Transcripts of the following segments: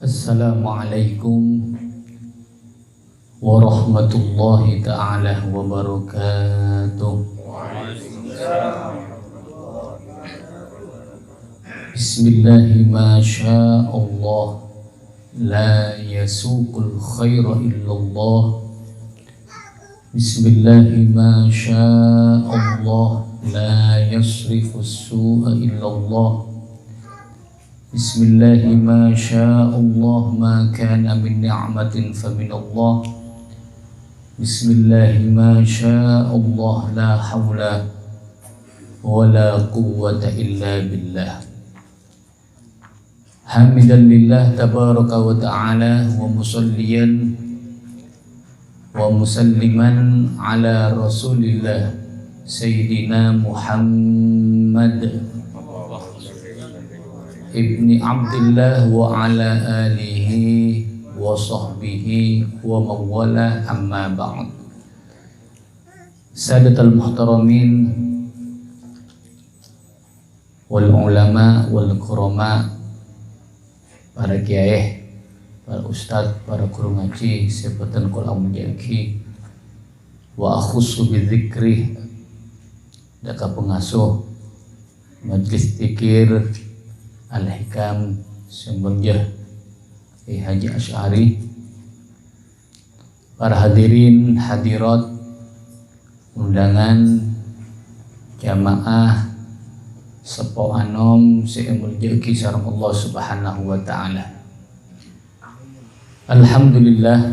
Assalamualaikum warahmatullahi ta'ala wabarakatuh. Bismillahi ma sya'allah, la yasuqul khaira illallah. Bismillahi ma sya'allah, la yasrifus su'a illallah. Bismillahi ma sya'allah, ma kana min ni'matin faminallah. Bismillahi ma sya'allah, la hawla wa la quwwata illa billah. Hamidan lillah tabaraka wa ta'ala, wa musalliyan wa musalliman ala rasulillah Sayyidina Muhammad Ibni Abdillah wa ala alihi wa sahbihi wa mawala, amma ba'd. Sadatul muhtaramin wal ulama wal kurama, para kiai, para ustad, para guru ngaji, sebatan kula menjaki wa akhussu bidzikri, daka pengasuh majlis zikir Al-Hikam Sembonjah Haji Asy'ari, para hadirin hadirat undangan jamaah sepo anom seemulja sareng Allah Subhanahu wa ta'ala. Alhamdulillah,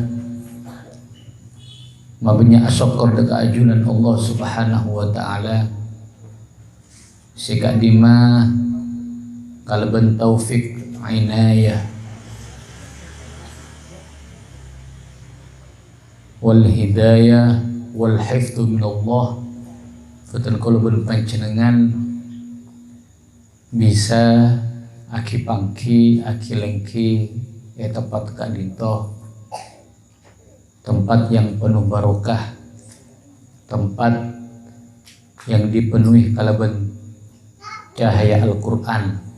mabnya asyukur deka ajunan Allah Subhanahu wa ta'ala sika dima kalban taufik inayah wal hidayah wal hifdzu min Allah, fatan kalban panjenengan bisa aki pangki aki lengki tempat kadito, tempat yang penuh barokah, tempat yang dipenuhi kalaban cahaya Al-Qur'an.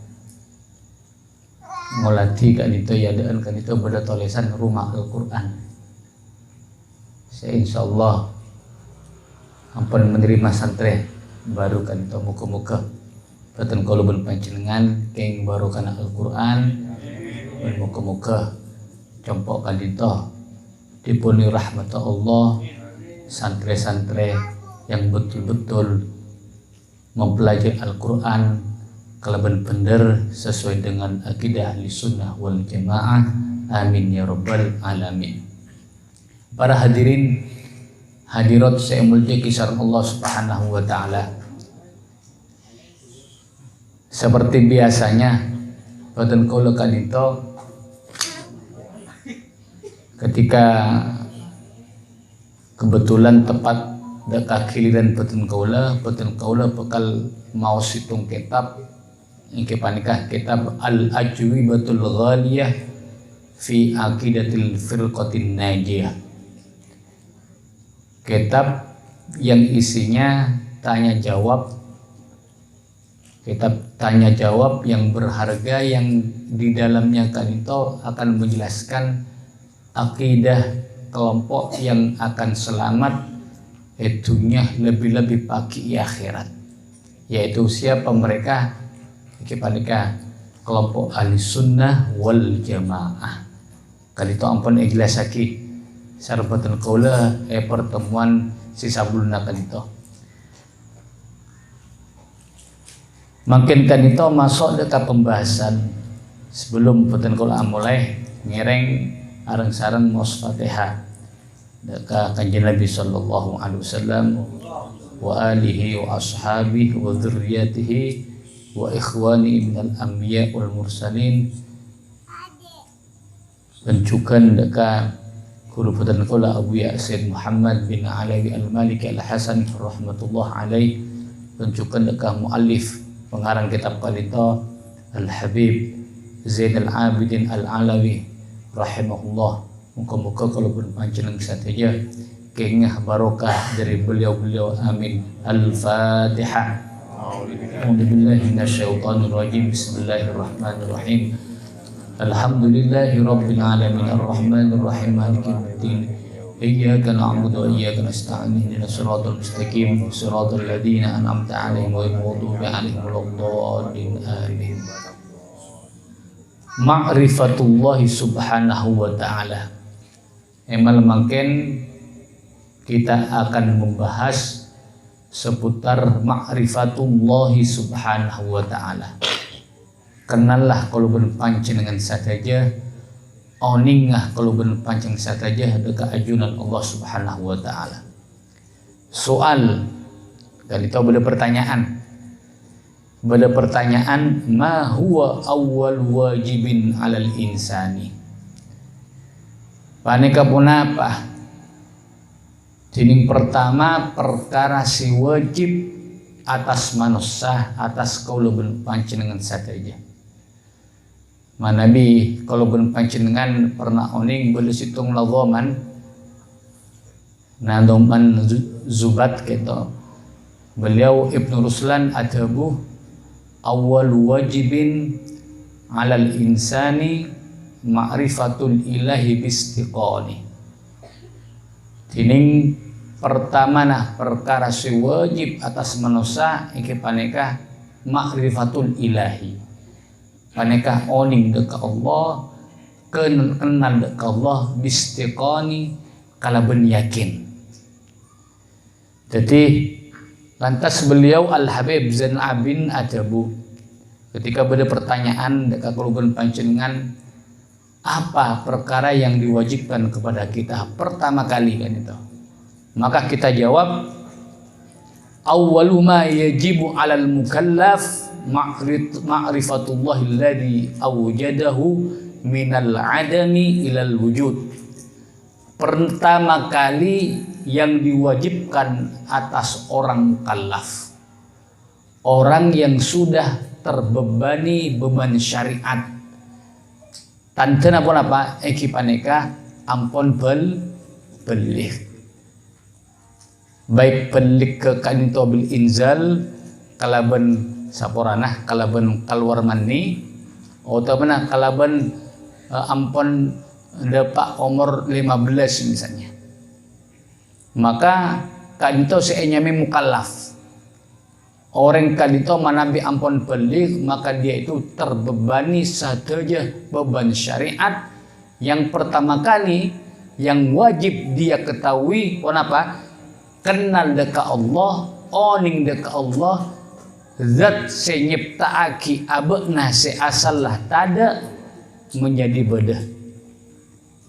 Ngolati kadito yadaan kadito pada tulisan rumah Al-Qur'an. Saya insyaallah ampun menerima santri baru kadito muka-muka patan kalubun panjenengan keng baru kana Al-Qur'an dan muka-muka compok kadito dipuni rahmat Allah, santri-santri yang betul-betul mempelajari Al-Qur'an kalaban bener sesuai dengan akidah ahli sunnah wal jamaah. Amin ya rabbal alamin. Para hadirin hadirat saya mulia kisah Allah Subhanahu wa ta'ala, seperti biasanya pada kaula kadito ketika kebetulan tepat dekat giliran peten kaula bakal mau situng kitab ingke panikah kitab Al-Ajwibatul Ghaliyah fi Aqidatil Firqatin Najiyah, kitab yang isinya kitab tanya jawab yang berharga, yang di dalamnya kanito akan menjelaskan akidah kelompok yang akan selamat itunya lebih-lebih pagi akhirat, yaitu siapa mereka? Kepada kelompok ahli sunnah wal jamaah. Kali itu ampun ikhlasaki sarbatan kaula pertemuan si sabulna kali itu. Makin kan itu masuk dekat pembahasan sebelum peten kaula mulai ngereng areng-sareng mos Fatihah dekat kanjeng Nabi sallallahu alaihi wasallam wa alihi wa ashabihi wa dzurriyyatihi wa ikhwani minal anbiya wal mursalin, pencukan dekat guru putan kula Abu Yasin Muhammad bin Alawi Al-Maliki Al-Hasan rahmatullah alaih, pencukan dekat muallif pengarang kitab kalito Al-Habib Zainal Abidin Al-Alawi rahimahullah. Muka-muka kalau berpanjenengan saja kengah barokah dari beliau-beliau, amin. Al-Fatihah. A'udzubillahi minasyaitonir rajim. Bismillahirrahmanirrahim. Alhamdulillahi rabbil alamin arrahmanir rahim maliki yaumiddin iyyaka na'budu wa iyyaka nasta'in ihdinas siratal mustaqim siratal ladzina an'amta 'alaihim ghairil maghdubi 'alaihim waladdallin amin. Ma'rifatullahi subhanahu wa ta'ala. Emal makin kita akan membahas seputar ma'rifatullahi subhanahu wa ta'ala. Kenallah kalau berpancing dengan saja, oningah kalau berpancing saja dekat ajunan Allah subhanahu wa ta'ala. Soal, kali itu Bada pertanyaan, ma huwa awwal wajibin alal insani. Paneka punapa? Tining pertama perkara si wajib atas manusia atas kaula panjenengan saja. Manabi kalau panjenengan pernah oning beli situng lagoman nadoman zubat gitu. Beliau Ibnu Ruslan adabu awal wajibin alal insani ma'rifatul ilahi bistiqani. Tining pertama nah perkara si wajib atas manusia iki paneka ma'rifatul ilahi. Paneka oning deka Allah, kenal deka Allah bistiqani kalaben yakin. Jadi lantas beliau Al-Habib Zain Abidin Adabu ketika ada pertanyaan deka kuluban panjenengan apa perkara yang diwajibkan kepada kita pertama kali kan itu, maka kita jawab awwalu ma yajibu 'alal mukallaf ma'rifatullahi alladhi awjadahu minal adami ilal wujud. Pertama kali yang diwajibkan atas orang kalaf, orang yang sudah terbebani beban syariat, tanten apa ekipaneka ampon belik baik belik ke kanito bil inzal kalaban saporanah kalaban keluar mani atau mana kalaban ampon depak umur 15 misalnya, maka kadito senyami mukallaf. Orang kadito manabi ampon balik maka dia itu terbebani saja beban syariat. Yang pertama kali yang wajib dia ketahui kenapa? Kenal dekat Allah, oning dekat Allah, zat senyiptaaki abekna seasalah tada menjadi bedah.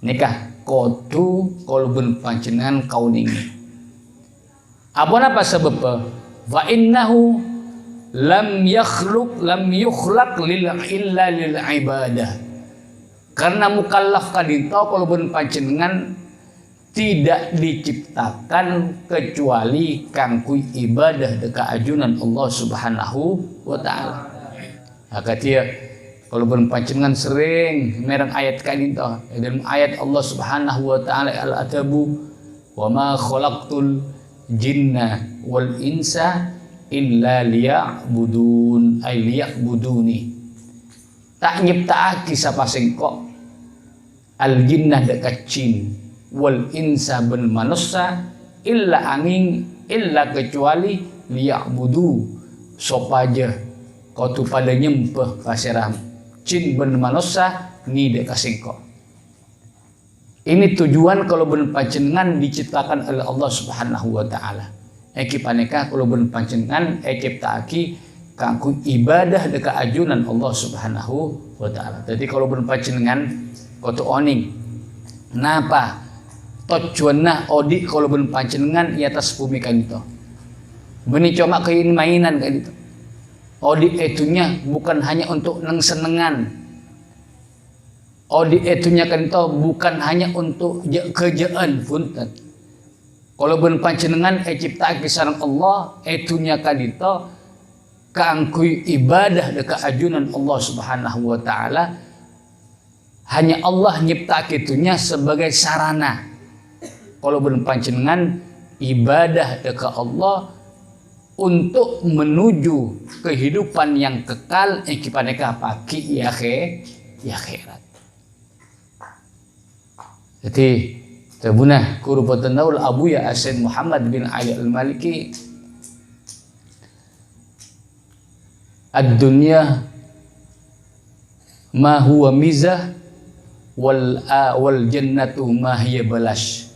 Nikah kotu kolbun panjenengan kauningi. Apa sebab? Wa innahu lam yukhlaq illa lil ibadah. Karena mukallaf kadito kolbun panjenengan tidak diciptakan kecuali kangkui ibadah dekat ajunan Allah subhanahu wa ta'ala. Maka dia kalau berpancingan sering merang ayat kadito dalam ayat Allah subhanahu wa ta'ala al-adabu wa ma khalaqtul jinna wal insa illa liya'budun ay liya'buduni. Tak nyiptaaki sapa sengko al jinnah dekat jin wal insa ben manusia illa angin illa kecuali liya'budu sopaja kau tu pada nyempeh kaseram jin ben manusia ni dek kasingko. Ini tujuan kalau ben panjenengan diciptakan oleh Allah subhanahu wa ta'ala. Eki paneka kalau ben panjenengan ciptaaki kangku ibadah dekat ajunan Allah subhanahu wa ta'ala. Jadi kalau ben panjenengan kau tu oning napa tujuannya odi kalau ben panjenengan di atas bumi kan itu. Beni cuma kein mainan kan itu. Odi etunya bukan hanya untuk neng senengan. Odi etunya kan itu bukan hanya untuk kejaan punten. Kalau ben panjenengan cipta kisarang Allah etunya kan itu kaangkui ibadah dekat ajunan Allah subhanahu wa ta'ala. Hanya Allah nyipta kitunya sebagai sarana. Kalau berpanjenengan ibadah dekat Allah untuk menuju kehidupan yang kekal kipaneka paki ya di akhirat. Jadi tabunah kurupatan naul Abu Ya Said Muhammad bin Ali Al-Maliki, ad-dunya ma huwa mizah wal jannatu ma hiya balash.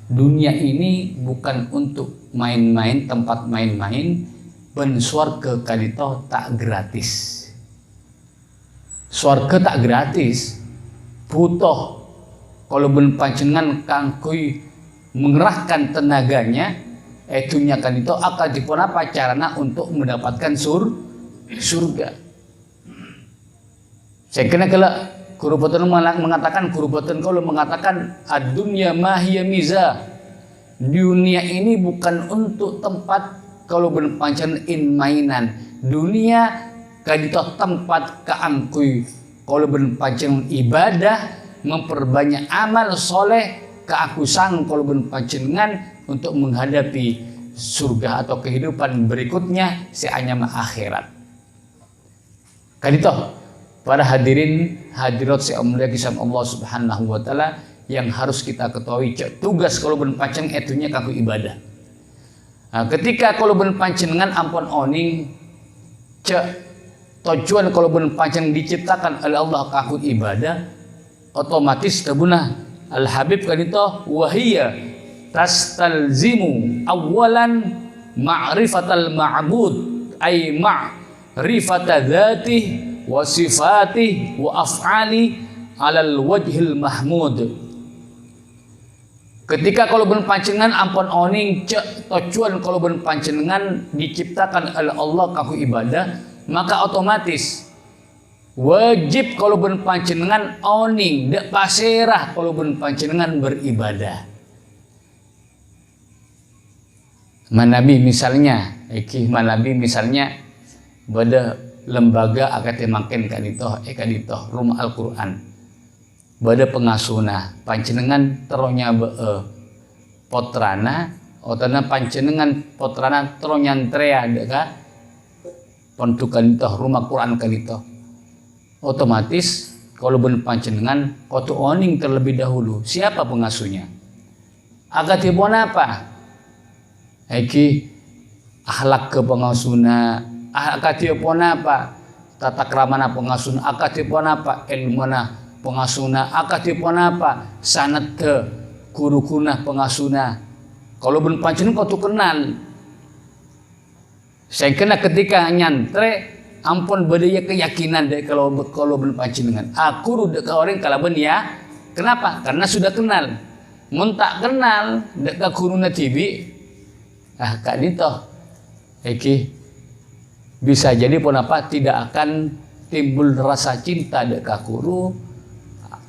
Dunia ini bukan untuk main-main, tempat main-main, ben swarga kalito tak gratis. Swarga tak gratis, butuh kalau ben panjenengan kangkui mengerahkan tenaganya, etunya kan itu akan dipun apa carana untuk mendapatkan surga. Saya kena kalau Kurupatan mengatakan, Kurupatan kalau mengatakan ad-dunya mahiya miza, dunia ini bukan untuk tempat kalau berpancen in mainan. Dunia kadito tempat keangkui kalau berpancen ibadah, memperbanyak amal soleh, keakusan kalau berpancengan untuk menghadapi surga atau kehidupan berikutnya seanyama akhirat. Kadito para hadirin hadirat saya mulia kisah Allah Subhanahu wa taala yang harus kita ketahui tugas kalau berpancen etunya kaku ibadah. Nah, ketika kalau berpancengan ampun oning tujuan kalau berpancen diciptakan oleh Allah kaku ibadah, otomatis tabunah Al Habib kadito wahiyya tastalzimu awalan ma'rifatal ma'bud ay ma'rifata dzatihi wa sifatih wa af'ali alal wajhil mahmud. Ketika kalau berpancengan ampun oning tujuan kalau berpancengan diciptakan oleh Allah kaku ibadah, maka otomatis wajib kalau berpancengan oning dak paserah kalau berpancengan beribadah. Manabi misalnya, manabi misalnya pada lembaga akate makin kadito rumah Al-Qur'an bada pengasuna panjenengan teronya potrana otana panjenengan potrana teronyantrea deka pontukan itu rumah Quran kadito, otomatis kalau ben panjenengan kotu oning terlebih dahulu siapa pengasuhnya akate pon apa akhlak ke pengasuna akatipun apa tata kramana pengasuna, akatipun apa ilmuna pengasuna, akatipun apa sanad ke kurukuna pengasuna. Kalau ben pancen kau tu kenal, saya kena ketika nyantre ampun bedaya keyakinan dek kalau ben pancen dengan aku rudak orang kalau ben ya kenapa? Karena sudah kenal. Mun tak kenal dek ka kuruna TV kak dito bisa jadi pun apa tidak akan timbul rasa cinta dek kakuru.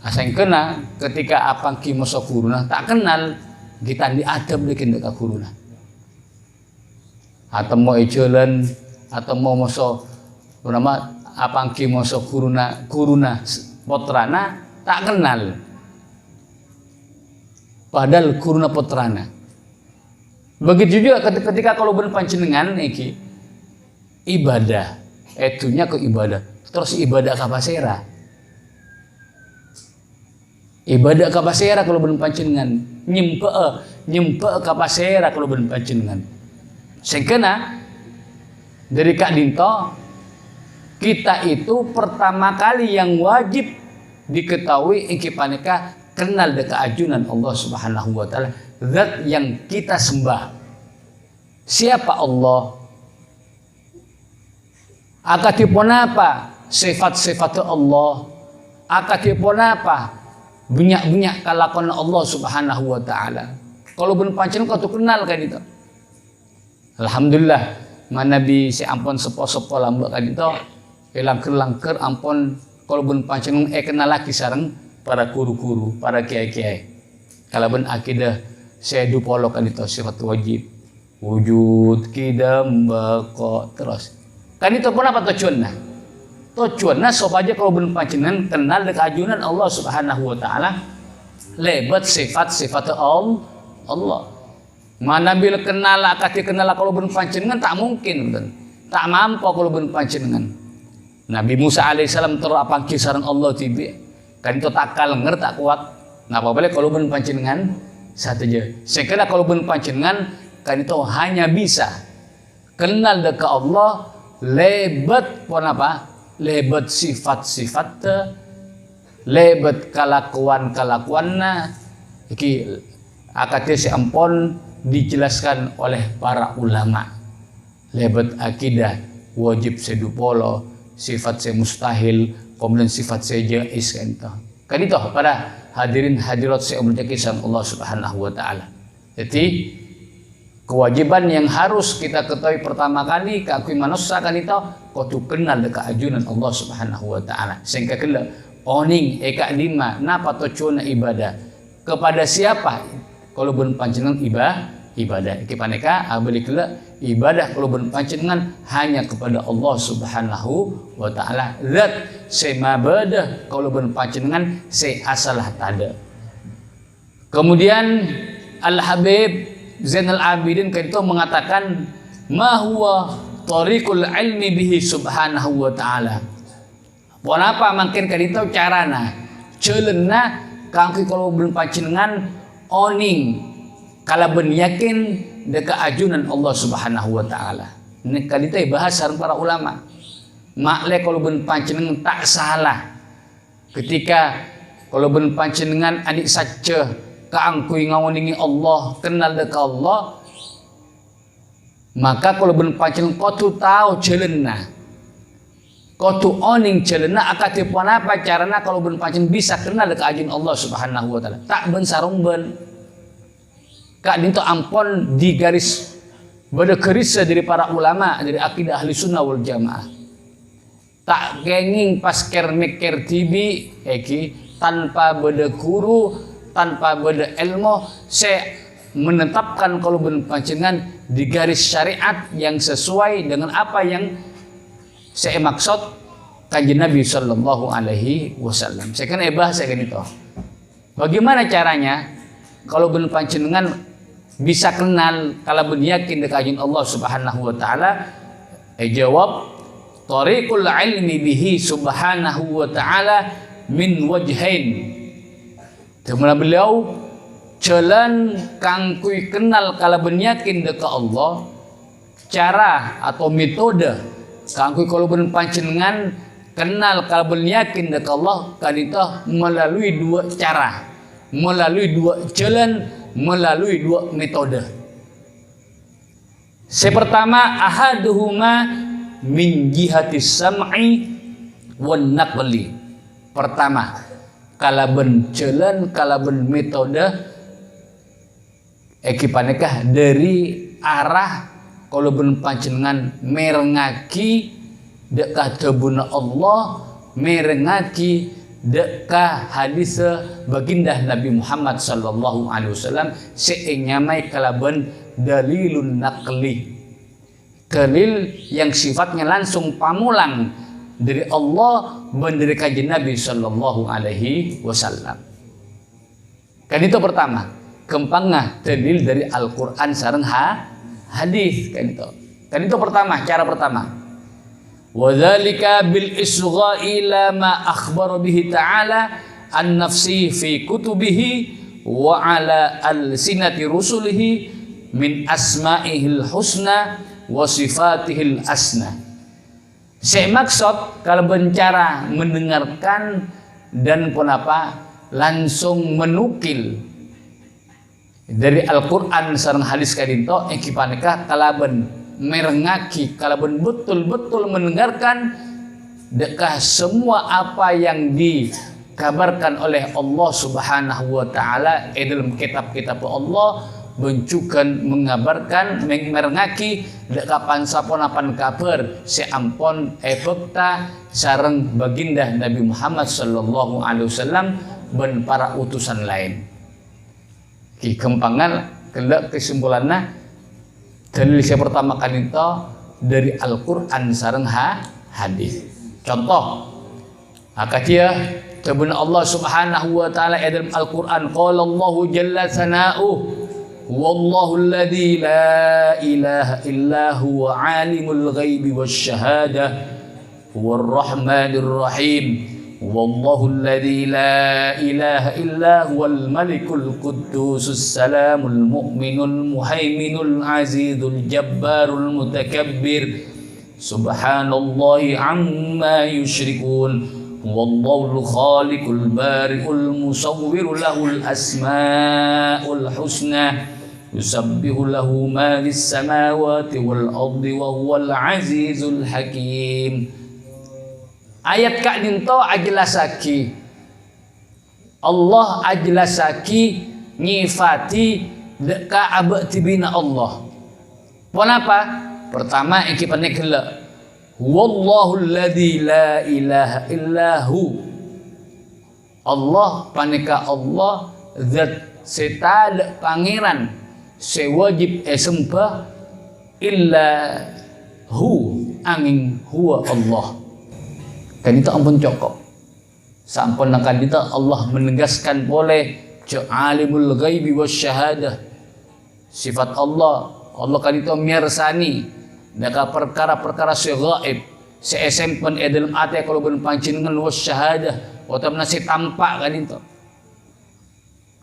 Asing kena ketika apa ki moso kuruna tak kenal kita diadab dek kakuruna. Atau mau jalan atau mau moso nama apa ki moso kuruna potrana tak kenal. Padahal kuruna potrana. Begitu juga ketika kalau berpancenengan ibadah, etunya ke ibadah. Terus ibadah kapasera. Ibadah kapasera kalau berpancenengan, nyempe kapasera kalau berpancenengan. Sengkena dari Kak Dinto, kita itu pertama kali yang wajib diketahui paneka kenal dekat ajunan Allah Subhanahu wa taala, zat yang kita sembah. Siapa Allah? Akatipun apa sifat-sifat Allah, akatipun apa banyak kalakuan Allah Subhanahu wa taala. Kalau ben pancen kau tu kenal kan itu. Alhamdulillah manabi si ampun sepo-sepo lambak kan itu langker ampun kalau ben pancen kenal lagi sareng para guru-guru, para kiai-kiai. Kalau ben akidah saya dupolo kan itu sifat wajib wujud kidam bako terus. Kan itu pun apa tujuannya? Tujuannya supaya kalau ben panjenengan kenal dengan ajunan Allah Subhanahu wa taala, lebat sifat-sifat Allah. Mana bila kenal akati kenal kalau ben panjenengan tak mungkin, tak mampu kalau ben panjenengan. Nabi Musa alaihissalam terapangki sareng Allah tibi kan itu takal nger tak kuat ngapa boleh kalau ben panjenengan sateja sekena kalau ben panjenengan kan itu hanya bisa kenal dekat Allah lebet pon apa lebet sifat-sifat lebet kelakuan-kelakuanna iki akadnya si ampon dijelaskan oleh para ulama lebet akidah wajib sedupolo sifat se mustahil kemudian sifat se jaiz kan itu para hadirin hadirat se berjakisan Allah Subhanahu wa taala. Jadi kewajiban yang harus kita ketahui pertama kali keakui manusia kan itu kudu kenal dekat ajunan Allah Subhanahu wa taala sehingga kala oning eka lima napa tujuan ibadah kepada siapa kalau ben panjenengan ibadah iki paneka abeli kala ibadah kalau ben panjenengan hanya kepada Allah Subhanahu wa taala zat semabadah kalau ben panjenengan se asalah tada. Kemudian Al Habib Zainal Abidin itu mengatakan ma huwa tariqul ilmi bihi subhanahu wa ta'ala. Kenapa makin kan itu carana ceulena kangki kalau ben panjenengan oning kala ben yakin dekat ajunan Allah Subhanahu wa taala. Ini kan itu bahas sareng para ulama. Makle kalau ben panjenengan tak salah ketika kalau ben panjenengan adik saja kaangkui ngawoningi Allah kenal dekat Allah maka kalau ben panjenengan kudu tahu jelenna kudu oning jelenna akadipun apa carana kalau ben panjenengan bisa kenal dekat ajun Allah Subhanahu wa taala tak ben sarung ben kak dinto ampon di garis bada kerisa dari para ulama dari akidah ahli sunnah wal jamaah tak genging pas ker meker tibi eki tanpa bada guru tanpa beda ilmu saya menetapkan kalau ben panjenengan di garis syariat yang sesuai dengan apa yang saya maksud kanjeng Nabi sallallahu alaihi wasallam. Saya kan bahasa kan itu. Bagaimana caranya kalau ben panjenengan bisa kenal kalau ben yakin dekat kanjeng Allah Subhanahu wa taala? Jawab tariqul ilmi bihi subhanahu wa taala min wajhain. Kemudian beliau jalan kangkui kenal kalau benyakin dekat Allah cara atau metode kangkui kalau ben panjenengan kenal kalau benyakin dekat Allah kan itu melalui dua cara melalui dua jalan melalui dua metode. Sepertama ahaduhuma min jihatis sam'i wan naqli. Pertama kalaben jalan kalaben metode ekipanekah dari arah kalau ben panjenengan merengaki dekat tebuna Allah merengaki dekat hadis baginda Nabi Muhammad sallallahu alaihi wasallam seenyamai kalaben dalilun naqli dalil yang sifatnya langsung pamulang dari Allah dari kanjeng Nabi sallallahu alaihi wasallam. Kan itu pertama, kempangna dalil dari Al-Qur'an sareng hadis kan itu. Kan itu pertama, cara pertama. Wa dzalika bil isgha'i ila ma akhbara bihi ta'ala an nafsi fi kutubihi wa ala alsinati rusulihi min asma'ihil husna wa sifatihil asna. Saya maksud kalau bencara mendengarkan dan pun apa langsung menukil dari Al-Quran sareng hadis kadinto ekipaneka kalaben merengaki kalaben betul-betul mendengarkan dekah semua apa yang dikabarkan oleh Allah Subhanahu wa taala dalam kitab-kitab Allah bencukan mengabarkan merengaki kapan saponapan kabar seampon efekta sareng baginda Nabi Muhammad sallallahu alaihi wasallam dan para utusan lain. Ki kempangan kelak kesimpulanna dalil yang pertama kali itu dari Al-Qur'an sareng hadis. Contoh akatia tabun Allah Subhanahu wa taala dalam Al-Qur'an qala Allahu jalla sana'u wallahu alladzi la ilaha illa huwa alimul ghaibi wasyhadah huwar rahmanir rahim. Wallahu alladzi la ilaha illa huwal malikul quddusus salamul mu'minul muhaiminul azizul jabbarul mutakabbir. Subhanallahi amma yusyrikun. Wallahu khaliqul bari'ul musawwir lahul asmaul husna. Yusabbihu lahu ma fis samawati wal ardi wa huwal azizul hakim. Ayat kak dinto ajlasaki Allah ajlasaki nyifati deka abad tibina Allah. Kenapa? Pertama iki panik gela wallahu alladzi la ilaha illahu. Allah panika Allah zat setada pangeran sewajib sembah illa hu angin huwa Allah. Kan itu ampun cokok. Sampun nakan itu Allah menegaskan boleh alimul ghaibi wasyahadah. Sifat Allah kan itu mirsani naka perkara-perkara si gaib si esempen dalam ate kalau ben pancingan wasyahadah otamna si tampak kan itu.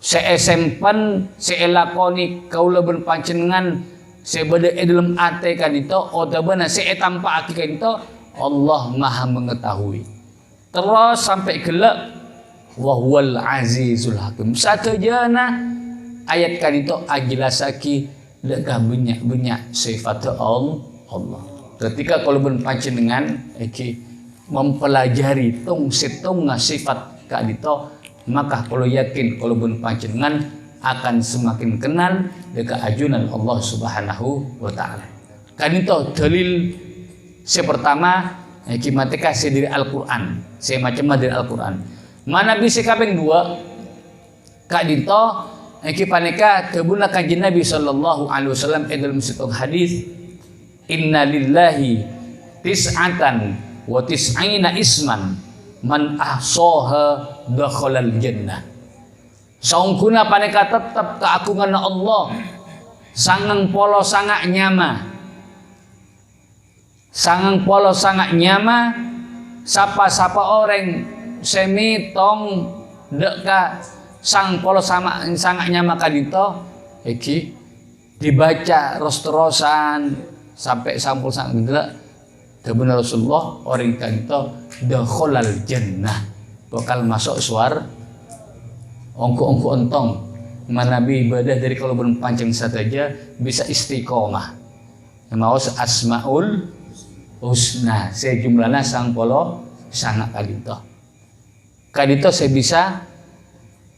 Si esempen si elakoni kaula ben pancingan si bade dalam ate kan itu otamna si tampak kan itu. Allah maha mengetahui. Terus sampai gelap wa huwal azizul hakim. Satu jana ayat kan itu ajlasaki dekah banyak sifat Allah. Ketika kalau berpanjenengan iki mempelajari tung sifat kak dito, maka kalau yakin kalau berpanjenengan akan semakin kenal dekah ajunan Allah Subhanahu wa taala. Kan itu dalil yang pertama, kimatika saya dari Al-Quran. Saya macam dari Al-Quran. Mana bisa kaping dua? Kak Dito, kipaneka kebuna kanjeng Nabi Sallallahu Alaihi Wasallam dalam satu hadis. Inna lillahi tis'atan wa tis'ina isman man ahsoha dakhalal jannah. Saungkuna paneka tetap keagungan Allah. Sangang polo sangak nyama. Sangang polo sangat nyama sapa-sapa orang semitong deka sang polo sama sangat nyama kadito iki dibaca ros-terosan sampai sampul sang gendera kebenar Rasulullah orang kadito dakhalal jannah bakal masuk suar ongko ontong manabi ibadah dari kalau berpancing saja bisa istiqomah mau asmaul husna sejumlahnya sang polo sangat kadito saya bisa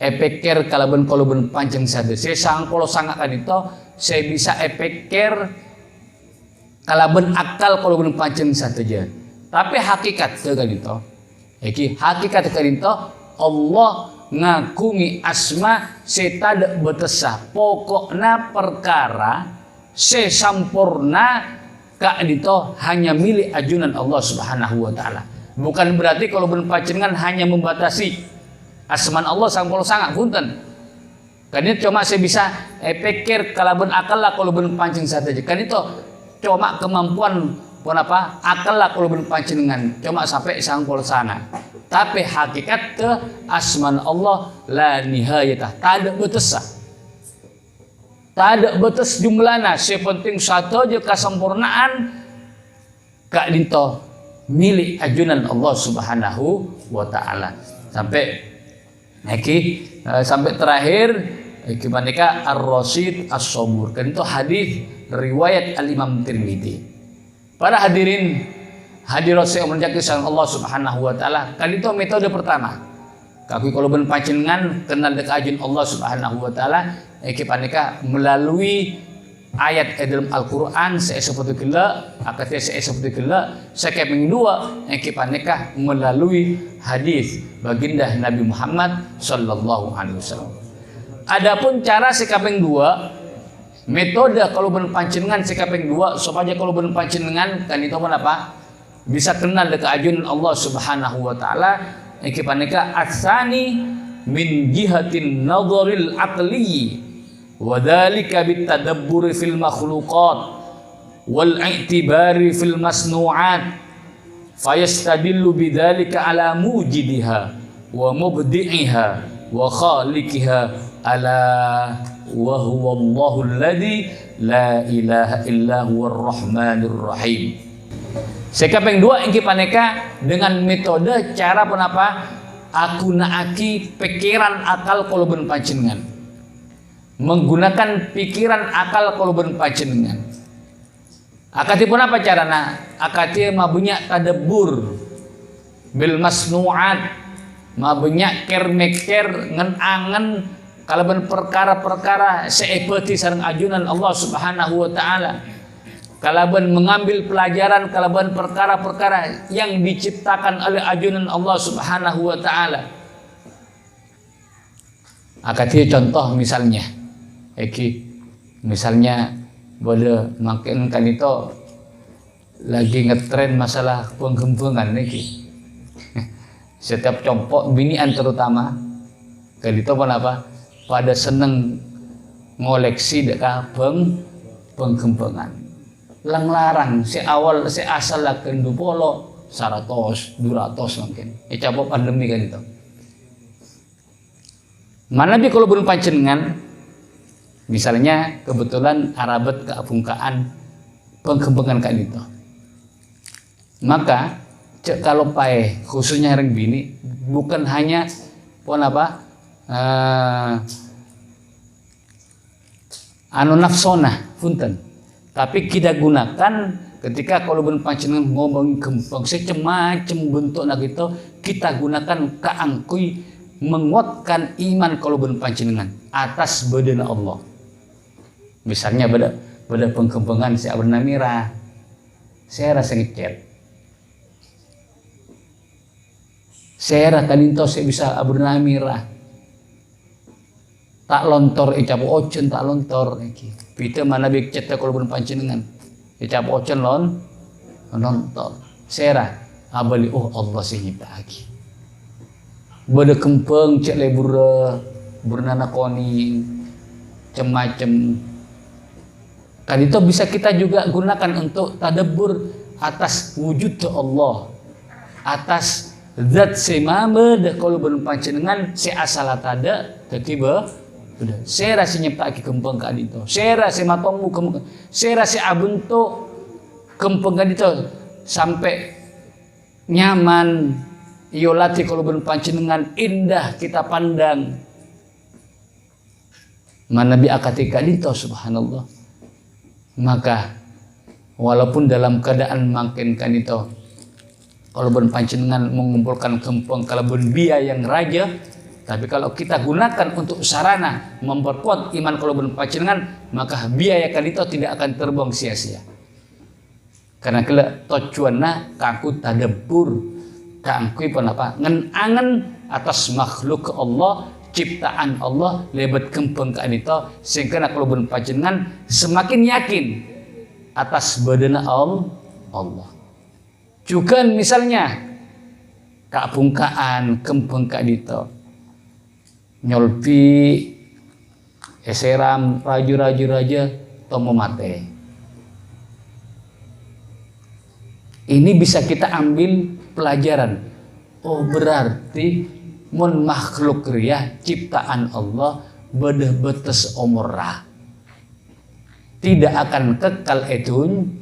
epikir kalaban pancing saja saya sang polo sangat kadito saya bisa epikir kalaban akal kalaban pancing saja tapi hakikat kadito hakikat kadito Allah ngakumi asma setada betesah pokokna perkara sesampurna kak dito hanya milik ajunan Allah Subhanahu wa taala. Bukan berarti kalau berpanjenengan hanya membatasi asman Allah sang polo sangat punten. Kan itu cuma saya bisa pikir kalau akal lah kalau berpancing saja. Kan itu cuma kemampuan apa akal lah kalau berpanjenengan cuma sampai sang polo sana. Tapi hakikat ke asman Allah la nihayatah, tak ada batasnya. Tak ada batas jumlahnya, sepenting satu aja kesempurnaan kak dinto milik ajunan Allah Subhanahu wa taala. Sampai sampai terakhir kimanika Ar-Rasyid As-Sabur. Kan itu hadis riwayat Al-Imam Tirmidzi. Para hadirin hadirat saya menjadi sang Allah Subhanahu wa taala. Kan itu metode pertama. Kaki kalau berpancingan kenal dekat ajun Allah Subhanahu wa taala kipanika melalui ayat dalam Al-Quran saya seperti gila akatnya saya seperti gila saya kaping dua kipanika melalui hadis baginda Nabi Muhammad Sallallahu Alaihi Wasallam. Adapun cara sekaping dua metode kalau berpancingan sekaping dua supaya kalau berpancingan kan itu apa bisa kenal dekat ajun Allah Subhanahu wa taala kipanika atsani min jihatin nadharil aqli wadhalika bitadabburi fil makhluqat wal i'tibari fil masnu'at fayastadillu bidzalika ala mujidiha wa mubdi'iha wa khaliqiha ala wa huwa Allahu alladzi la ilaha illa huwar rahmanir rahim. Sekapeng dua ingki paneka dengan metode cara penapa aku naaki pikiran akal koloben panjenengan, menggunakan pikiran akal koloben panjenengan. Akati pun apa carana? Akati mabunya tadabbur bil masnu'at, mabunya ker-meker ngen-angen kalaban perkara-perkara seepeti sareng ajunan Allah Subhanahu wa taala. Kalaban mengambil pelajaran kalaban perkara-perkara yang diciptakan oleh ajunan Allah Subhanahu wa taala. Akati contoh misalnya, misalnya boleh makin kan itu lagi ngetren masalah penggempengan niki. Setiap compok binian terutama kan itu apa? Pada seneng ngoleksi dekat penggempengan. Lang-larang si awal si asal laken 20 100 200 mungkin. Coba pandemi kan itu. Mana bi kalau belum panjenengan misalnya kebetulan arabet keabungkaan penggempengan kan itu. Maka cek kalau pae khususnya yang bini bukan hanya pon apa anu nafsona punten, tapi kita gunakan ketika kalau panjenengan ngomong gempeng secem-macem bentuk nak itu kita gunakan kaangkui menguatkan iman kalau panjenengan atas badan Allah. Misalnya pada penggempengan si Abdul Namira, saya rasa ngecet, saya rasa kalinto saya bisa Abdul Namira, tak lontor icap ocen tak lontor iki. Pita mana bik cetak kalau panjenengan icap ocen lontor. Sera abali oh Allah sehingga lagi. Bada kempeng cek lebur bernana koning cem-macem. Kan itu bisa kita juga gunakan untuk tadabbur atas wujud Allah, atas zat semame dah kalau panjenengan si asal tada tiba udah saya rasa nyipta kempeng kan itu saya rasa matamu kempeng saya rasa abentuk kempeng kan itu sampai nyaman iolati kalau panjenengan indah kita pandang mana bi akati kan itu subhanallah. Maka walaupun dalam keadaan makin kan itu kalau panjenengan mengumpulkan kempeng kalau biaya yang raja, tapi kalau kita gunakan untuk sarana memperkuat iman kalau panjenengan, maka biaya kan itu tidak akan terbuang sia-sia. Karena kala tujuanna kaku tadabbur, kaangkui penapa ngenangen atas makhluk Allah, ciptaan Allah lebat kempeng kan itu sehingga kalau panjenengan semakin yakin atas badan Allah. Juga misalnya kabungkaan kempeng kan itu nyolpi eseram raju-raju tomo mate. Ini bisa kita ambil pelajaran. Oh berarti mun makhluk riyah ciptaan Allah bedah betes omorra tidak akan kekal etun.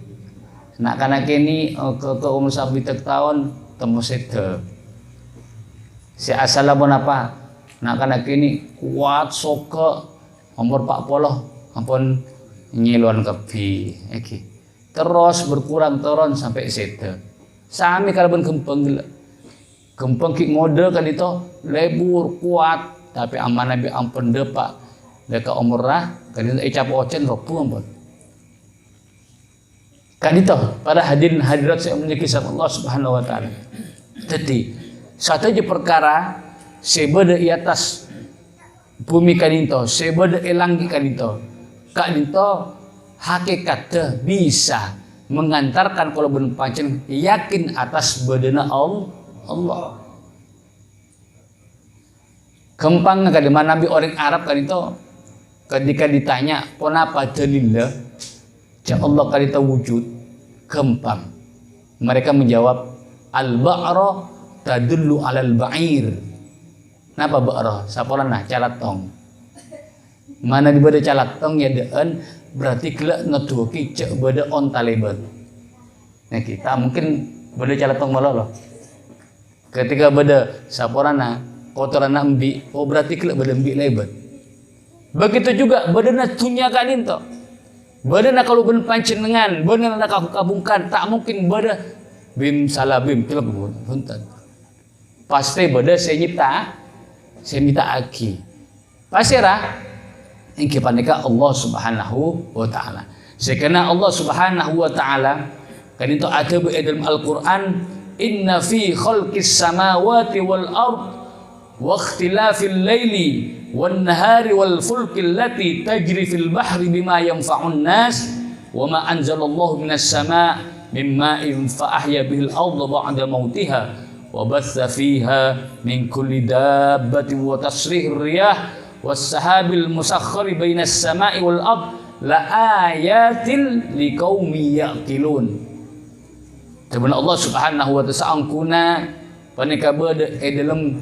Nak kana kini ke umur sabitek tahun temu sete. Si asal pun apa? Nak kana kini kuat soke umur 40 ampun nyiluan kepi iki. Terus berkurang turun sampai sete. Sami kalau gempeng ki ngode kan itu lebur kuat tapi amanah bi ampun depak deka umurah kan itu ecap ocen ropu ampun. Kan itu para hadirin hadirat saya memiliki sama Allah Subhanahu wa taala. Jadi satu aja perkara sebeda di atas bumi kan itu, sebeda elangi kan itu. Kan itu hakikatnya bisa mengantarkan kalau ben pancen yakin atas badana Allah. Kempang kan di mana Nabi orang Arab kan itu ketika ditanya kenapa dalilnya Allah kan itu wujud kempang. Mereka menjawab Al-ba'ra tadullu 'alal ba'ir. Napa ba'ra? Saporana calatong. Mana di bade calatong ya deun berarti kelak natuki cek bade onta lebat. Nah kita mungkin bade calatong malolo. Ketika bade saporana kotorana embi, oh berarti kelak bade embi lebat. Begitu juga badana tunyakan itu. Badana kalau ben pancenengan, badana kabungkan tak mungkin bada bim salabim kelak punten. Pasti bada saya nyipta aki. Pasti ra engke paneka Allah Subhanahu wa taala. Sekena Allah Subhanahu wa taala kan itu ada di dalam Al-Qur'an, inna fi khalqis samawati wal ard wa ikhtilafil laili wan nahari wal fulki allati tajri fil bahri bima yanfa'un nas wa ma anzalallahu minas sama' min ma'in fa ahya bihil arda ba'da mautiha wa batha fiha min kulli dabbatin wa tasrihir riyah was sahabil musakhkhari bainas sama'i wal ard la ayatin liqaumi yaqilun. Sebenarnya Allah Subhanahu wa ta'ala angkuna paneka bade dalam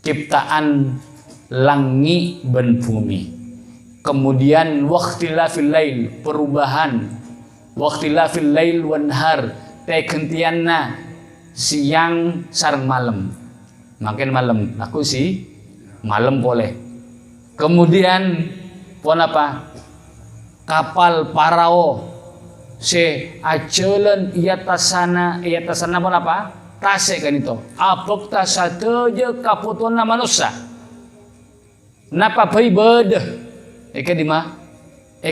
ciptaan langit dan bumi. Kemudian waqtilafil lail, perubahan waqtilafil lail wan nahar, tekentianna siang sareng malam. Makin malam aku sih malam boleh. Kemudian pon apa? Kapal parao se aceuleun ieu tasana pon apa? Tase kan itu. Apok tasa teu kaputonna manusia. Napa pai beudeuh eka di mah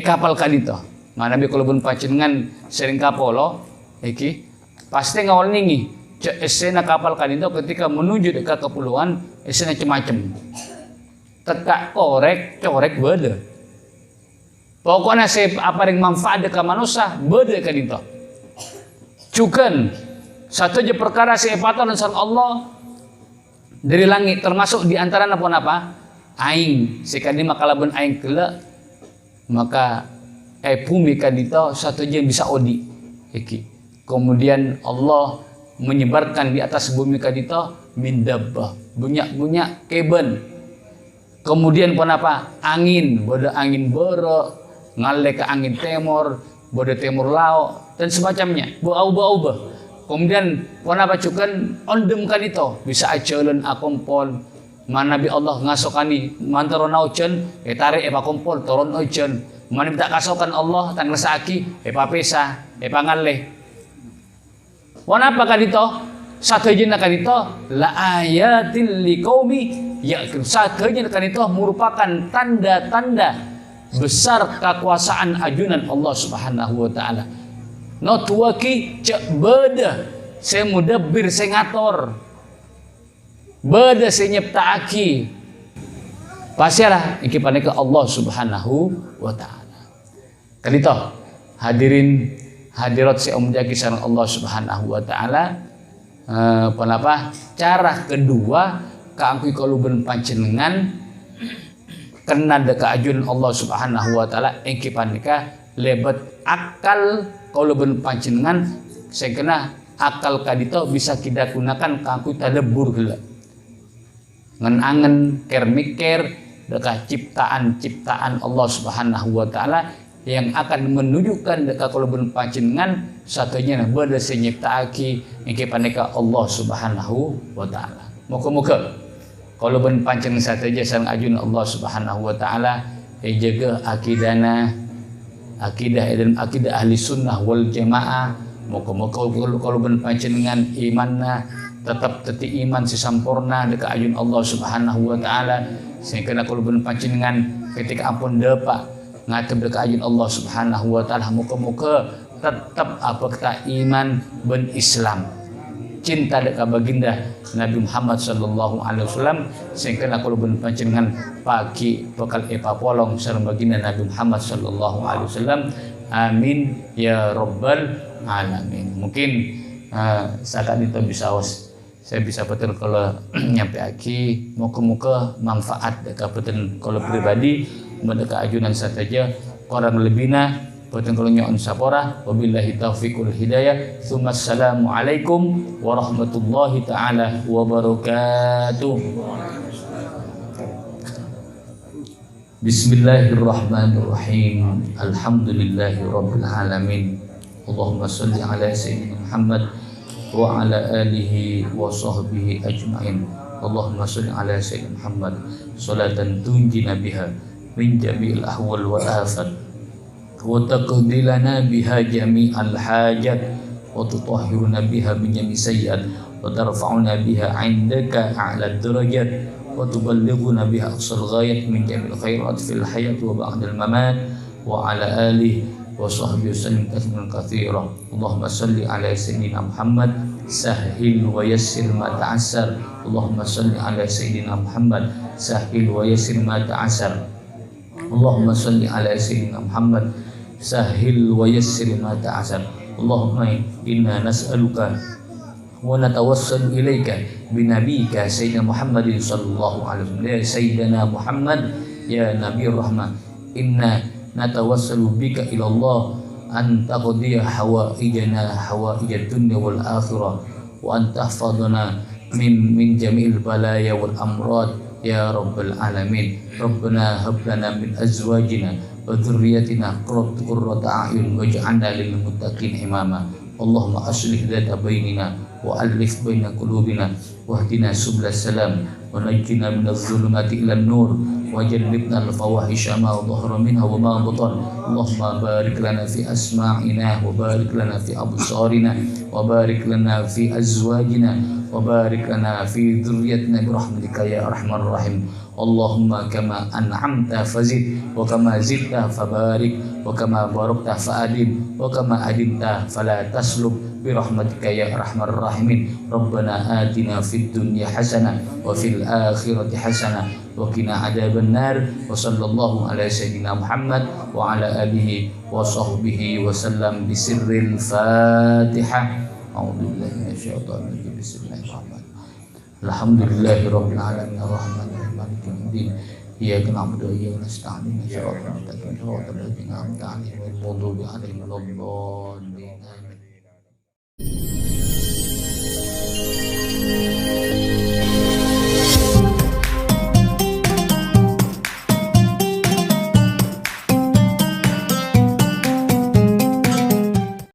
kapal kan itu. Mana bi kalau pun pacengan sering kapolo iki pasti ngawal ningi cek esena kapal kan itu ketika menuju dekat kepulauan esena macam-macam. Tekak corek beudeuh. Pokoknya apa yang manfaat dekat manusia beudeuh kan itu. Cuken satu aja perkara seepatan dan Allah dari langit termasuk diantara apa aing sekali makalaban aing kela maka bumi kadito satu aja yang bisa odi iki. Kemudian Allah menyebarkan di atas bumi kadito min dabbah bunyak keben. Kemudian pun apa angin bodo angin boro ngale ke angin timur bodo timur lao dan semacamnya bau. Kemudian wana bacukan ondem kan itu bisa aceuleun akompol mana bi Allah ngasokani mantaron nauceun tarik kompol toron euceun mana minta kasokan Allah tang lesaki pesa pangaleh wana apa kan itu satejeuna kan itu la ayatil liqaumi yaqilun satejeuna kan itu merupakan tanda-tanda besar kekuasaan ajunan Allah Subhanahu wa taala. Not waki cek beda saya mudabbir saya ngator beda saya nyiptaaki pastilah iki paneka Allah Subhanahu wa taala. Kadito hadirin hadirat saya umjaki sareng Allah Subhanahu wa taala penapa cara kedua kaangku kaluben panjenengan kena deka ajun Allah Subhanahu wa taala iki paneka lebet akal kalau ben panjenengan saya kena akal kadito bisa kita gunakan kangku tadabur heula ngan angen ker mikir deka ciptaan Allah Subhanahu wa taala yang akan menunjukkan deka kalau ben panjenengan satunya beda nyiptaaki engke paneka Allah Subhanahu wa taala. Moga-moga kalau ben panjenengan sateja sareng ajun Allah Subhanahu wa taala jaga akidah ahli sunnah wal jamaah. Moga-moga kalau ben panjenengan imanna tetap teti iman sampurna dekat ajun Allah Subhanahu wa taala sehingga kalau ben panjenengan ketika ampun depa ngatep dekat ajun Allah Subhanahu wa taala moga-moga tetap apa kita iman ben Islam cinta dekat baginda Nabi Muhammad sallallahu alaihi wasallam sehingga kalau ben panjenengan pagi bakal polong sareng baginda Nabi Muhammad sallallahu alaihi wasallam. Amin ya rabbal alamin. Mungkin saat itu saya bisa betul kalau nyampe aki muka manfaat dekat betul kalau pribadi mendekat ajunan saja orang lebihna boten kula nyuwun sapora. Wabillahi taufiq wal hidayah. Assalamualaikum warahmatullahi taala wabarakatuh. Bismillahirrahmanirrahim. Alhamdulillahi rabbil alamin. Allahumma salli ala sayyidina Muhammad wa ala alihi wa sahbihi ajma'in. Allahumma salli ala sayyidina Muhammad salatan tunjina biha min jami'il ahwal wal afat wa taqdi lana biha jami'al hajat wa tutahhiruna biha min jami'i sayyi'at wa tarfa'una biha 'indaka a'la darajat wa tuballighuna biha aqsal ghayat min jami'il khairat fil hayat wa ba'dal mamat wa ala alihi wa sahbihi wasallam tasliman katsira. Allahumma salli ala sayyidina Muhammad sahhil wa yassir ma ta'assar. Allahumma salli ala sayyidina Muhammad sahhil wa yassir ma ta'assar. Allahumma salli ala sayyidina Muhammad sahhil wa yassir ma ta'assar. Allahumma inna nas'aluka wa natawassalu ilaika binabiyika sayyidina Muhammadin sallallahu alaihi wasallam. Ya sayyidina Muhammad ya nabiyur rahmah, inna natawassalu bika ila Allah an taqdiya hawaijana hawaijad dunya wal akhirah wa an tahfadhana min jami'il balaya wal amrad ya rabbal alamin. Rabbana hab lana min azwajina wa dhurriyyatina qurrata a'yun waj'alna lil muttaqin imama. Allahumma aslih dhata bainina wa alif baina qulubina wahdina sublas salam wa najjina minadh dhulumati ilan nur wajannibna al-fawahisha ma dhahara minha wa ma batan. Allahumma barik lana fi asma'ina wa barik lana fi absarina wa barik lana fi azwajina wa barik lana fi dhurriyyatina bi rahmatika ya arhamar rahim. Allahumma kama an'amta fazid wa kama zidta fabarik wa kama barakta fa'adim wa kama adimta fala taslub bi rahmatika ya arhamar rahimin. Rabbana atina fid dunya hasanah wa fil akhirati hasanah wa qina adzaban nar. Wa sallallahu ala sayyidina Muhammad wa ala alihi wa sahbihi wa sallam bi sirril Fatihah. A'udzu billahi minasyaitonir rajim. Bismillahirrahmanirrahim. Alhamdulillahirabbil alamin arrahmanir rahim maliki yaumiddin. Iyyaka na'budu wa iyyaka nasta'in. Ihdinas siratal mustaqim. Shiratal ladzina an'amta 'alaihim ghairil maghdubi 'alaihim waladdallin.